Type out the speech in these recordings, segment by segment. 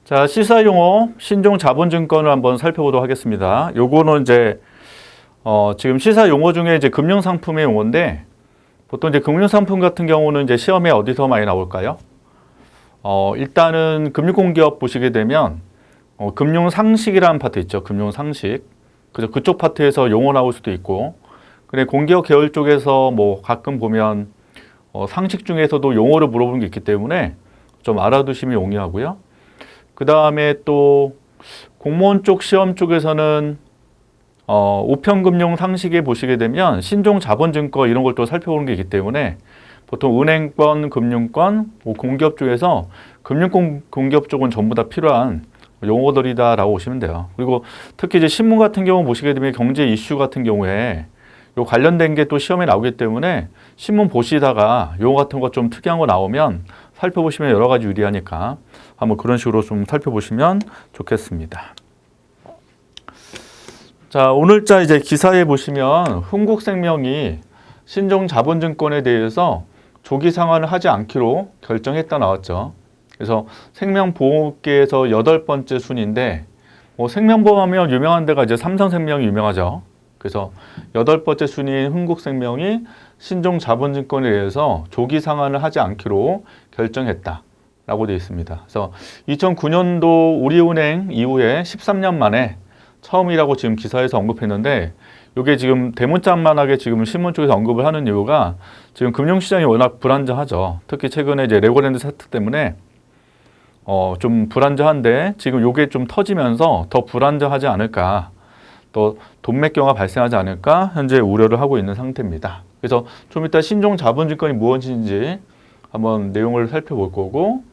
자, 시사용어 신종자본증권을 한번 살펴보도록 하겠습니다. 요거는 이제 지금 시사용어 중에 이제 금융상품의 용어인데 보통 이제 금융상품 같은 경우는 이제 시험에 어디서 많이 나올까요? 일단은 금융공기업 보시게 되면 금융상식이라는 파트 있죠. 금융상식. 그죠? 그쪽 파트에서 용어 나올 수도 있고, 그래 공기업 계열 쪽에서 뭐 가끔 보면 상식 중에서도 용어를 물어보는 게 있기 때문에 좀 알아두시면 용이하고요. 그 다음에 또 공무원 쪽 시험 쪽에서는 우편금융 상식에 보시게 되면 신종자본증권 이런 걸 또 살펴보는 게 있기 때문에 보통 은행권, 금융권, 공기업 쪽에서 금융공기업 쪽은 전부 다 필요한 용어들이다라고 보시면 돼요. 그리고 특히 이제 신문 같은 경우 보시게 되면 경제 이슈 같은 경우에 요 관련된 게 또 시험에 나오기 때문에 신문 보시다가 용어 같은 거 좀 특이한 거 나오면 살펴보시면 여러 가지 유리하니까 한번 그런 식으로 좀 살펴보시면 좋겠습니다. 자, 오늘자 이제 기사에 보시면 흥국생명이 신종자본증권에 대해서 조기 상환을 하지 않기로 결정했다 나왔죠. 그래서 생명보험업계에서 8번째 순인데 생명보험하면 유명한 데가 이제 삼성생명이 유명하죠. 그래서 8번째 순위인 흥국생명이 신종자본증권에 대해서 조기 상환을 하지 않기로 결정했다라고 되어 있습니다. 그래서 2009년도 우리은행 이후에 13년 만에 처음이라고 지금 기사에서 언급했는데, 이게 지금 대문짝만하게 지금 신문 쪽에서 언급을 하는 이유가 지금 금융시장이 워낙 불안정하죠. 특히 최근에 이제 레고랜드 사태 때문에 좀 불안정한데 지금 이게 좀 터지면서 더 불안정하지 않을까, 또 돈맥경화 발생하지 않을까 현재 우려를 하고 있는 상태입니다. 그래서 좀 이따 신종자본증권이 무엇인지 한번 내용을 살펴볼 거고,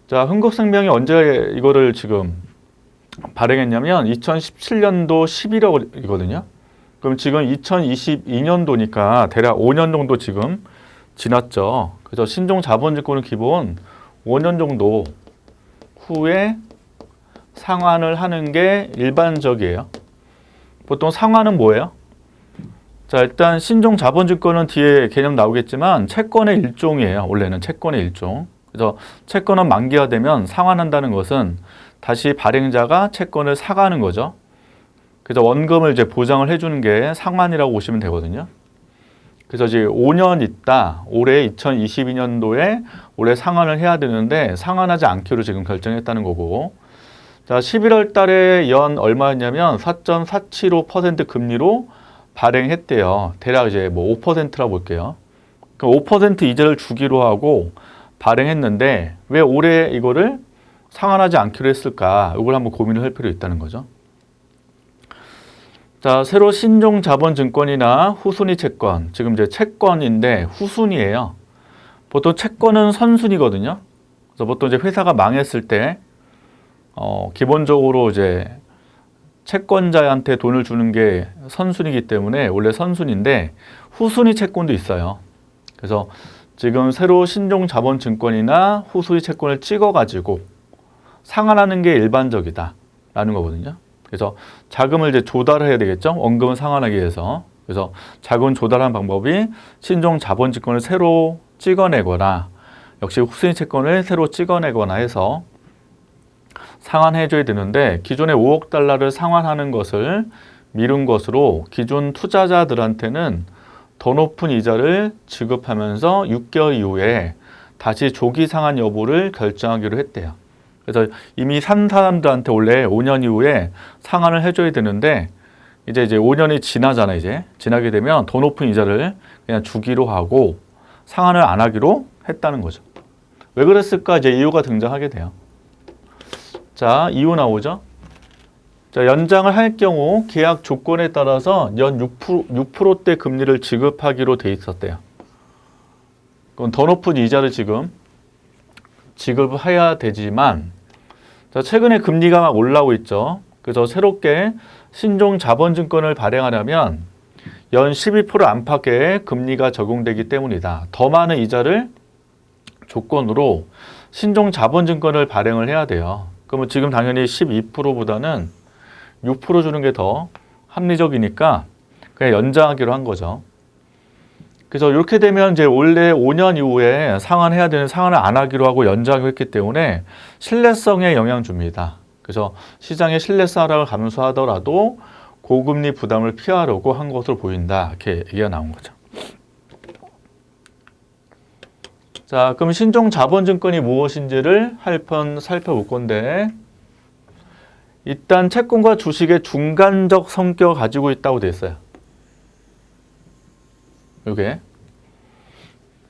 자, 흥국생명이 언제 이거를 지금 발행했냐면 2017년도 11월이거든요. 그럼 지금 2022년도니까 대략 5년 정도 지금 지났죠. 그래서 신종자본증권은 기본 5년 정도 후에 상환을 하는 게 일반적이에요. 보통 상환은 뭐예요? 자, 일단 신종자본증권은 뒤에 개념 나오겠지만 채권의 일종이에요. 원래는 채권의 일종. 그래서 채권은 만기가 되면 상환한다는 것은 다시 발행자가 채권을 사가는 거죠. 그래서 원금을 이제 보장을 해주는 게 상환이라고 보시면 되거든요. 그래서 이제 5년 있다, 올해 2022년도에 올해 상환을 해야 되는데 상환하지 않기로 지금 결정했다는 거고, 자, 11월 달에 연 얼마였냐면 4.475% 금리로 발행했대요. 대략 이제 뭐 5%라고 볼게요. 그 5% 이자를 주기로 하고 발행했는데 왜 올해 이거를 상환하지 않기로 했을까? 이걸 한번 고민을 할 필요 있다는 거죠. 자, 새로 신종자본증권이나 후순위 채권, 지금 이제 채권인데 후순위예요. 보통 채권은 선순위거든요. 그래서 보통 이제 회사가 망했을 때 기본적으로 이제 채권자한테 돈을 주는 게 선순위이기 때문에 원래 선순위인데 후순위 채권도 있어요. 그래서 지금 새로 신종자본증권이나 후순위 채권을 찍어가지고 상환하는 게 일반적이다라는 거거든요. 그래서 자금을 이제 조달해야 되겠죠. 원금을 상환하기 위해서. 그래서 자금 조달하는 방법이 신종자본증권을 새로 찍어내거나 역시 후순위 채권을 새로 찍어내거나 해서 상환해줘야 되는데, 기존에 5억 달러를 상환하는 것을 미룬 것으로 기존 투자자들한테는 더 높은 이자를 지급하면서 6개월 이후에 다시 조기 상환 여부를 결정하기로 했대요. 그래서 이미 산 사람들한테 원래 5년 이후에 상환을 해줘야 되는데 이제 5년이 지나잖아. 이제 지나게 되면 더 높은 이자를 그냥 주기로 하고 상환을 안 하기로 했다는 거죠. 왜 그랬을까? 이제 이유가 등장하게 돼요. 자, 이유 나오죠. 자, 연장을 할 경우 계약 조건에 따라서 연 6%대 금리를 지급하기로 돼 있었대요. 그건 더 높은 이자를 지금 지급해야 되지만, 자, 최근에 금리가 막 올라오고 있죠. 그래서 새롭게 신종자본증권을 발행하려면 연 12% 안팎의 금리가 적용되기 때문이다. 더 많은 이자를 조건으로 신종자본증권을 발행을 해야 돼요. 그러면 지금 당연히 12%보다는 6% 주는 게 더 합리적이니까 그냥 연장하기로 한 거죠. 그래서 이렇게 되면 이제 원래 5년 이후에 상환해야 되는 상환을 안 하기로 하고 연장하기로 했기 때문에 신뢰성에 영향 줍니다. 그래서 시장의 신뢰성 하락을 감수하더라도 고금리 부담을 피하려고 한 것으로 보인다. 이렇게 얘기가 나온 거죠. 자, 그럼 신종 자본증권이 무엇인지를 한번 살펴볼 건데, 일단 채권과 주식의 중간적 성격을 가지고 있다고 되어 있어요. 이게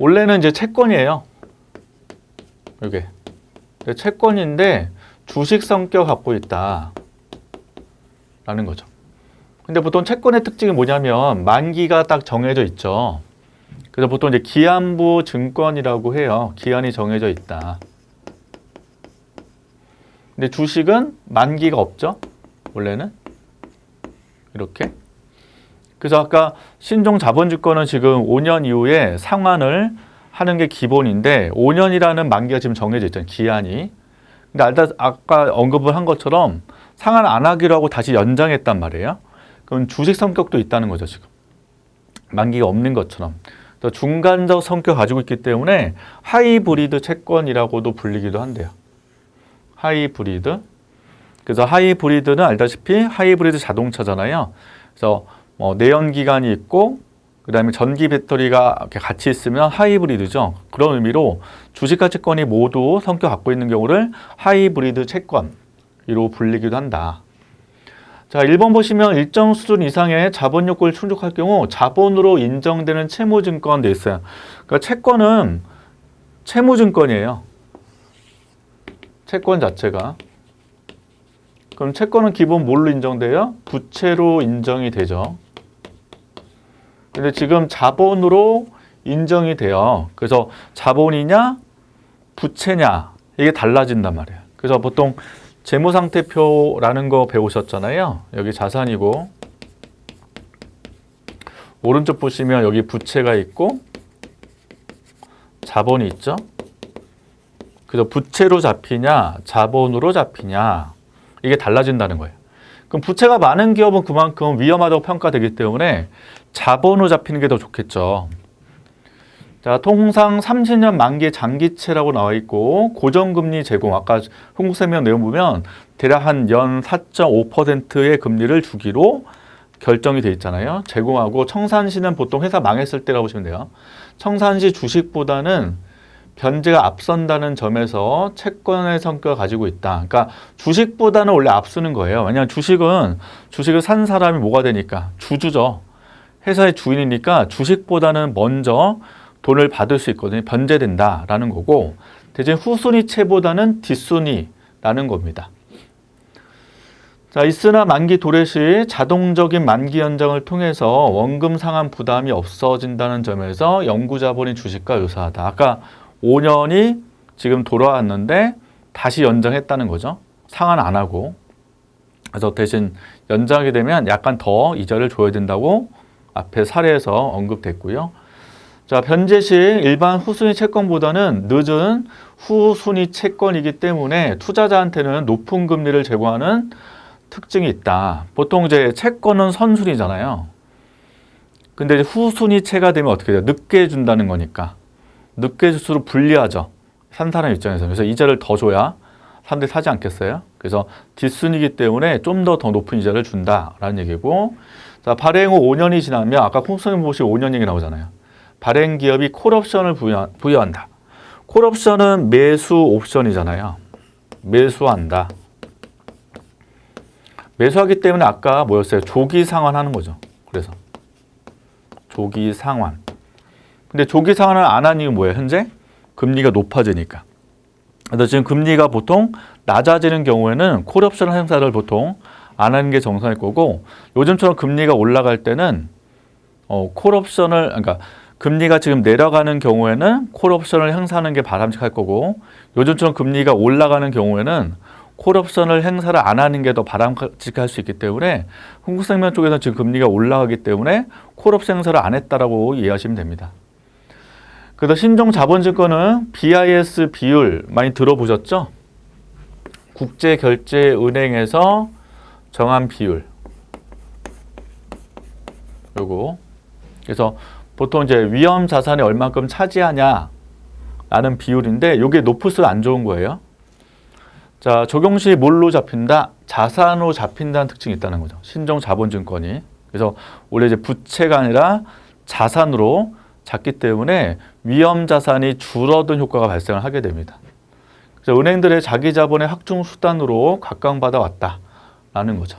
원래는 이제 채권이에요. 이게 채권인데 주식 성격 갖고 있다 라는 거죠. 근데 보통 채권의 특징이 뭐냐면 만기가 딱 정해져 있죠. 그래서 보통 이제 기한부 증권이라고 해요. 기한이 정해져 있다. 근데 주식은 만기가 없죠. 원래는 이렇게. 그래서 아까 신종 자본증권은 지금 5년 이후에 상환을 하는 게 기본인데 5년이라는 만기가 지금 정해져 있잖아요. 기한이. 근데 아까 언급을 한 것처럼 상환 안 하기로 하고 다시 연장했단 말이에요. 그럼 주식 성격도 있다는 거죠. 지금. 만기가 없는 것처럼. 중간적 성격을 가지고 있기 때문에 하이브리드 채권이라고도 불리기도 한대요. 하이브리드. 그래서 하이브리드는 알다시피 하이브리드 자동차잖아요. 그래서 내연기관이 있고 그다음에 전기 배터리가 이렇게 같이 있으면 하이브리드죠. 그런 의미로 주식과 채권이 모두 성격 갖고 있는 경우를 하이브리드 채권으로 불리기도 한다. 자, 1번 보시면 일정 수준 이상의 자본 요건을 충족할 경우 자본으로 인정되는 채무증권 돼 있어요. 그러니까 채권은 채무증권이에요. 채권 자체가. 그럼 채권은 기본 뭘로 인정돼요? 부채로 인정이 되죠. 근데 지금 자본으로 인정이 돼요. 그래서 자본이냐 부채냐 이게 달라진단 말이에요. 그래서 보통 재무상태표라는 거 배우셨잖아요. 여기 자산이고 오른쪽 보시면 여기 부채가 있고 자본이 있죠. 그래서 부채로 잡히냐 자본으로 잡히냐 이게 달라진다는 거예요. 그럼 부채가 많은 기업은 그만큼 위험하다고 평가되기 때문에 자본으로 잡히는 게 더 좋겠죠. 자, 통상 30년 만기 장기채라고 나와 있고 고정금리 제공, 아까 흥국생명 내용 보면 대략 한 연 4.5%의 금리를 주기로 결정이 돼 있잖아요. 제공하고 청산시는 보통 회사 망했을 때라고 보시면 돼요. 청산시 주식보다는 변제가 앞선다는 점에서 채권의 성격을 가지고 있다. 그러니까 주식보다는 원래 앞서는 거예요. 왜냐하면 주식을 산 사람이 뭐가 되니까 주주죠. 회사의 주인이니까 주식보다는 먼저 돈을 받을 수 있거든요. 변제된다라는 거고 대신 후순위채보다는 뒷순위라는 겁니다. 자, 있으나 만기 도래 시 자동적인 만기 연장을 통해서 원금 상환 부담이 없어진다는 점에서 영구자본인 주식과 유사하다. 아까 5년이 지금 돌아왔는데 다시 연장했다는 거죠. 상환 안 하고. 그래서 대신 연장하게 되면 약간 더 이자를 줘야 된다고 앞에 사례에서 언급됐고요. 자, 변제 시 일반 후순위 채권보다는 늦은 후순위 채권이기 때문에 투자자한테는 높은 금리를 제공하는 특징이 있다. 보통 이제 채권은 선순위잖아요. 근데 이제 후순위채가 되면 어떻게 돼요? 늦게 준다는 거니까. 늦게 줄수록 불리하죠. 산 사람 입장에서. 그래서 이자를 더 줘야 사람들이 사지 않겠어요? 그래서 뒷순위이기 때문에 좀 더 높은 이자를 준다라는 얘기고, 자, 발행 후 5년이 지나면 아까 콩성님 보시 5년 얘기 나오잖아요. 발행 기업이 콜옵션을 부여한다. 콜옵션은 매수 옵션이잖아요. 매수한다. 매수하기 때문에 아까 뭐였어요? 조기 상환하는 거죠. 그래서 조기 상환. 근데 조기 상환을 안 한 이유는 뭐예요? 현재 금리가 높아지니까. 그래서 지금 금리가 보통 낮아지는 경우에는 콜옵션 행사를 보통 안 하는 게 정상일 거고, 요즘처럼 금리가 올라갈 때는 콜옵션을, 그러니까 금리가 지금 내려가는 경우에는 콜옵션을 행사하는 게 바람직할 거고, 요즘처럼 금리가 올라가는 경우에는 콜옵션을 행사를 안 하는 게 더 바람직할 수 있기 때문에 흥국생명 쪽에서는 지금 금리가 올라가기 때문에 콜옵션 행사를 안 했다라고 이해하시면 됩니다. 그래서 신종 자본증권은 BIS 비율 많이 들어보셨죠? 국제결제은행에서 정한 비율. 요거. 그래서 보통 이제 위험 자산이 얼만큼 차지하냐라는 비율인데 이게 높을수록 안 좋은 거예요. 자, 적용 시 뭘로 잡힌다? 자산으로 잡힌다는 특징이 있다는 거죠. 신종 자본증권이. 그래서 원래 이제 부채가 아니라 자산으로 잡기 때문에 위험 자산이 줄어든 효과가 발생을 하게 됩니다. 그래서 은행들의 자기 자본의 확충 수단으로 각광받아 왔다라는 거죠.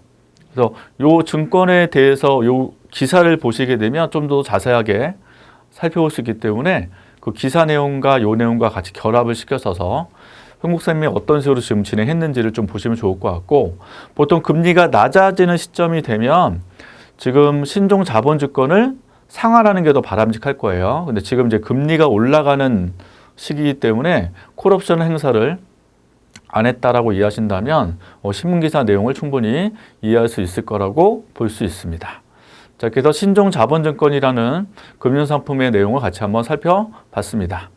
그래서 요 증권에 대해서 요 기사를 보시게 되면 좀 더 자세하게 살펴볼 수 있기 때문에 그 기사 내용과 요 내용과 같이 결합을 시켜서 흥국생명이 어떤 식으로 지금 진행했는지를 좀 보시면 좋을 것 같고, 보통 금리가 낮아지는 시점이 되면 지금 신종 자본증권을 상환하는 게 더 바람직할 거예요. 근데 지금 이제 금리가 올라가는 시기이기 때문에 콜옵션 행사를 안 했다라고 이해하신다면 신문기사 내용을 충분히 이해할 수 있을 거라고 볼 수 있습니다. 자, 그래서 신종 자본증권이라는 금융상품의 내용을 같이 한번 살펴봤습니다.